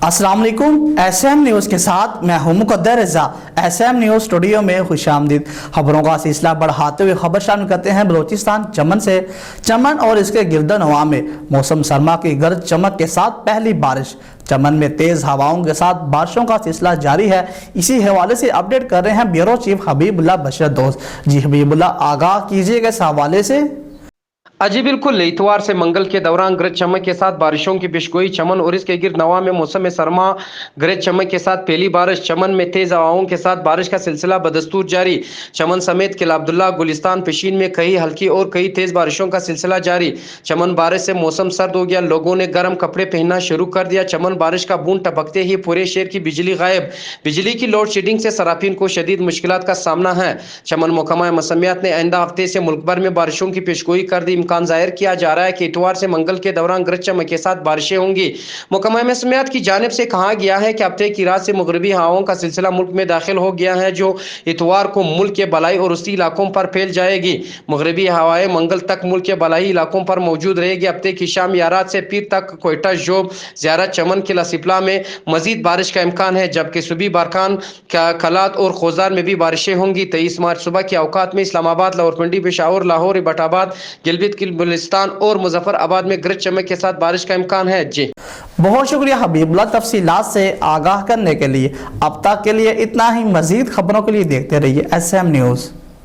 अस्सलाम वालेकुम। SM news के साथ मैं हूं मुकद्दर रज़ा। एसएम न्यूज़ स्टूडियो में खुशामदीद। खबरों का सिलसिला बढ़ाते हुए खबर शामिल करते हैं बलूचिस्तान चमन से। चमन और इसके गिरदनवा में मौसम सरमा की गरज चमक के साथ पहली बारिश। चमन में तेज हवाओं के साथ बारिशों का सिलसिला जारी है। इसी हवाले से अपडेट कर रहे हैं ब्यूरो चीफ हबीबुल्लाह बशर दोस्त। जी हबीबुल्लाह, आगाह कीजिएगा इस हवाले से। जी बिल्कुल, इतवार से मंगल के दौरान गरज चमक के साथ बारिशों की पेशगोई। चमन और इसके गिर्द नवा में मौसम सरमा गरज चमक के साथ पहली बारिश। चमन में तेज हवाओं के साथ बारिश का सिलसिला बदस्तूर जारी। चमन समेत किला अब्दुल्ला, गुलिस्तान, पेशीन में कई हल्की और कई तेज बारिशों का सिलसिला जारी। चमन बारिश से मौसम सर्द हो गया, लोगों ने गर्म कपड़े पहनना शुरू कर दिया। चमन बारिश का बूंद टपकते ही पूरे शहर की बिजली गायब। बिजली की लोड शेडिंग से सराफिन को शदीद मुश्किलात का सामना है। चमन महकमा मौसमियात ने आइंदा हफ्ते से मुल्क भर में बारिशों की पेशगोई कर दी। इम्कान जाहिर किया जा रहा है कि इतवार से मंगल के दौरान गरज चमक के साथ बारिशें होंगी। महकमा मौसमियात की जानिब से कहा गया है कि हफ्ते की रात से मगरबी हवाओं का सिलसिला मुल्क में दाखिल हो गया है, जो इतवार को मुल्क के बलाई और उसी इलाकों पर फैल जाएगी। मगरबी हवाएं मंगल तक मुल्क के बलाई इलाकों पर मौजूद रहेगी। हफ्ते की शाम या रात से पीर तक कोयटा, जोब, ज़ियारत, चमन, किला सिपला में मजीद बारिश का इम्कान है, जबकि सुबह बारकान, कलात और खोजार में भी बारिशें होंगी। 23 मार्च सुबह के औकात में इस्लामाबाद, लाहौरपिंडी, पेशावर, लाहौर, इबाटाबाद, गिलगित बाल्टिस्तान और मुजफ्फराबाद में गरज चमक के साथ बारिश का इम्कान है। जी बहुत शुक्रिया हबीबुल्लाह तफसीलात से आगाह करने के लिए। अब तक के लिए इतना ही। मजीद खबरों के लिए देखते रहिए एसएम न्यूज़।